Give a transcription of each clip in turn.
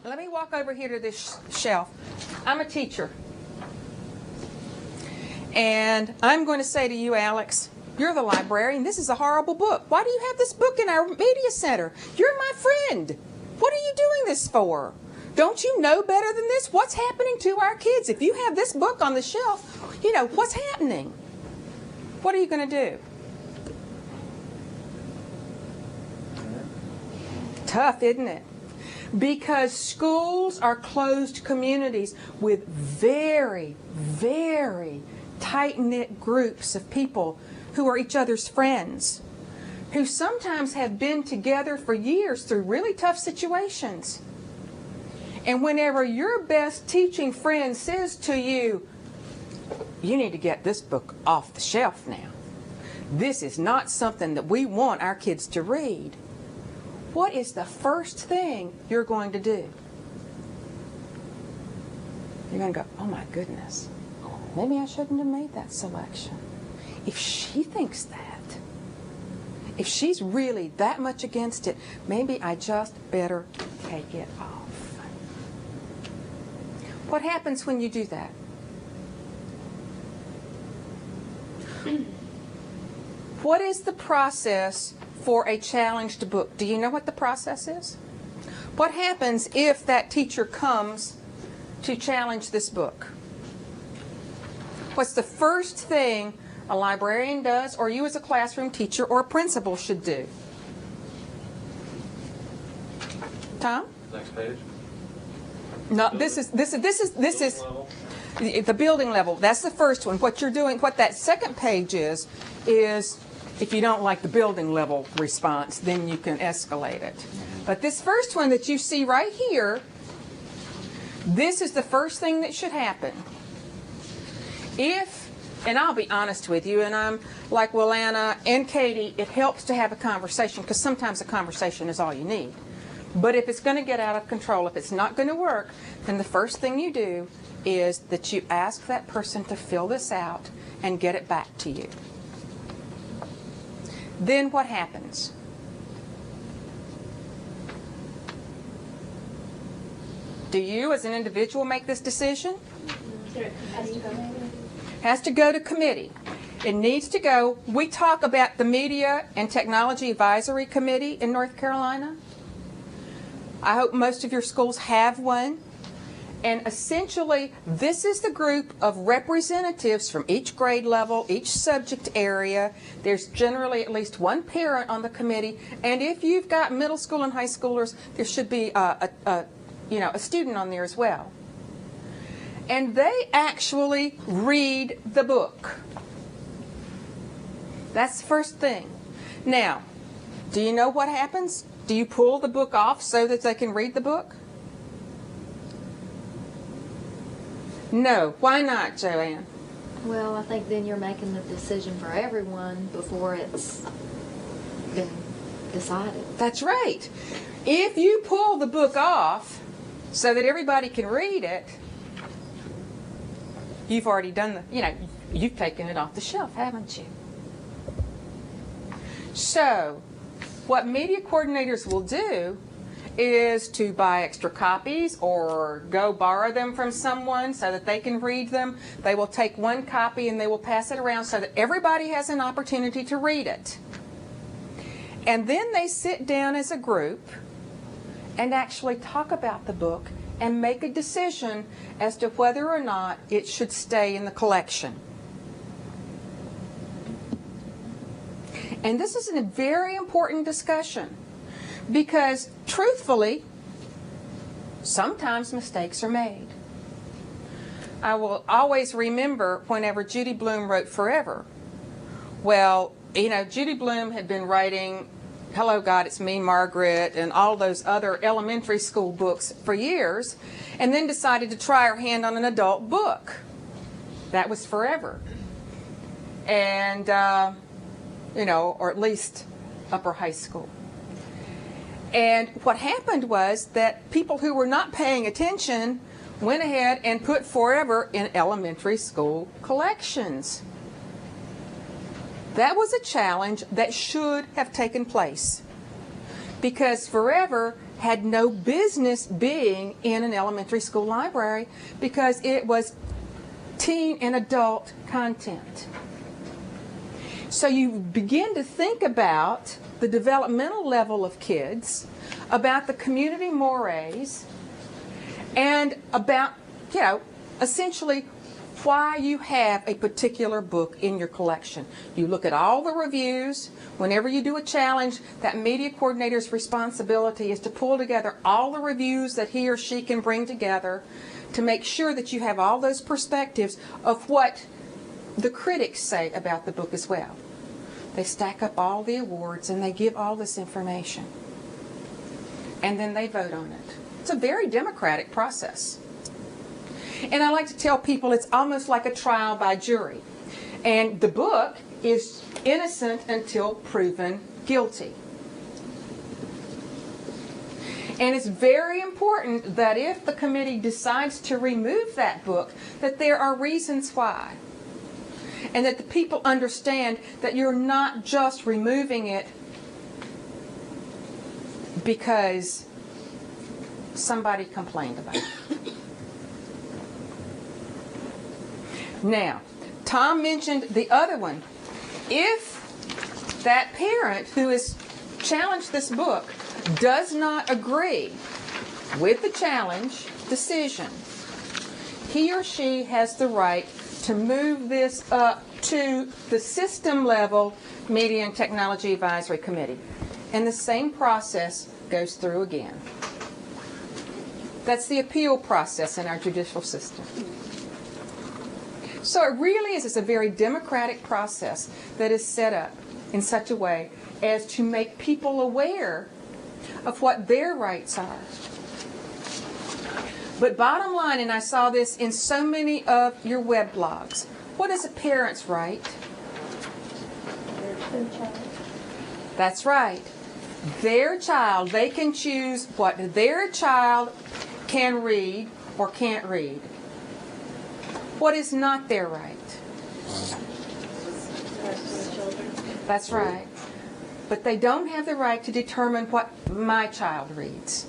Let me walk over here to this shelf. I'm a teacher. And I'm going to say to you, Alex, you're the librarian. This is a horrible book. Why do you have this book in our media center? You're my friend. What are you doing this for? Don't you know better than this? What's happening to our kids? If you have this book on the shelf, you know, what's happening? What are you going to do? Tough, isn't it? Because schools are closed communities with very, very tight-knit groups of people who are each other's friends, who sometimes have been together for years through really tough situations. And whenever your best teaching friend says to you, you need to get this book off the shelf now. This is not something that we want our kids to read. What is the first thing you're going to do? You're going to go, oh my goodness, maybe I shouldn't have made that selection. If she thinks that, if she's really that much against it, maybe I just better take it off. What happens when you do that? What is the process for a challenged book? Do you know what the process is? What happens if that teacher comes to challenge this book? What's the first thing a librarian does, or you as a classroom teacher or a principal should do? Tom? Next page. No, this is the building level. That's the first one. What you're doing, what that second page is if you don't like the building level response, then you can escalate it. But this first one that you see right here, this is the first thing that should happen. And I'll be honest with you, and I'm like Wilana and Katie, it helps to have a conversation, because sometimes a conversation is all you need. But if it's going to get out of control, if it's not going to work, then the first thing you do is that you ask that person to fill this out and get it back to you. Then what happens? Do you as an individual make this decision? Has to go to committee. It needs to go. We talk about the Media and Technology Advisory Committee in North Carolina. I hope most of your schools have one. And essentially, this is the group of representatives from each grade level, each subject area. There's generally at least one parent on the committee. And if you've got middle school and high schoolers, there should be a student on there as well. And they actually read the book. That's the first thing. Now, do you know what happens? Do you pull the book off so that they can read the book? No. Why not, Joanne? Well, I think then you're making the decision for everyone before it's been decided. That's right. If you pull the book off so that everybody can read it, you've already done you've taken it off the shelf, haven't you? So, what media coordinators will do is to buy extra copies or go borrow them from someone so that they can read them. They will take one copy and they will pass it around so that everybody has an opportunity to read it. And then they sit down as a group and actually talk about the book and make a decision as to whether or not it should stay in the collection. And this is a very important discussion because, truthfully, sometimes mistakes are made. I will always remember whenever Judy Blume wrote Forever. Well, Judy Blume had been writing Hello, God, It's Me, Margaret, and all those other elementary school books for years, and then decided to try her hand on an adult book. That was Forever. And, or at least upper high school. And what happened was that people who were not paying attention went ahead and put Forever in elementary school collections. That was a challenge that should have taken place because Forever had no business being in an elementary school library because it was teen and adult content. So you begin to think about the developmental level of kids, about the community mores, and about, essentially why you have a particular book in your collection. You look at all the reviews. Whenever you do a challenge, that media coordinator's responsibility is to pull together all the reviews that he or she can bring together to make sure that you have all those perspectives of what the critics say about the book as well. They stack up all the awards and they give all this information. And then they vote on it. It's a very democratic process. And I like to tell people it's almost like a trial by jury. And the book is innocent until proven guilty. And it's very important that if the committee decides to remove that book, that there are reasons why. And that the people understand that you're not just removing it because somebody complained about it. Now, Tom mentioned the other one. If that parent who has challenged this book does not agree with the challenge decision, he or she has the right to move this up to the system level Media and Technology Advisory Committee. And the same process goes through again. That's the appeal process in our judicial system. So it really is, it's a very democratic process that is set up in such a way as to make people aware of what their rights are. But bottom line, and I saw this in so many of your web blogs, what is a parent's right? That's right. Their child, they can choose what their child can read or can't read. What is not their right? That's right. But they don't have the right to determine what my child reads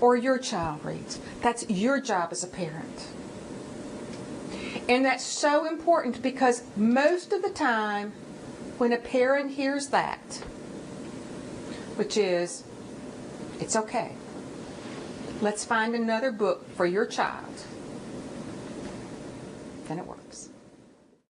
or your child reads. That's your job as a parent. And that's so important because most of the time when a parent hears that, which is, it's okay, let's find another book for your child, then it works.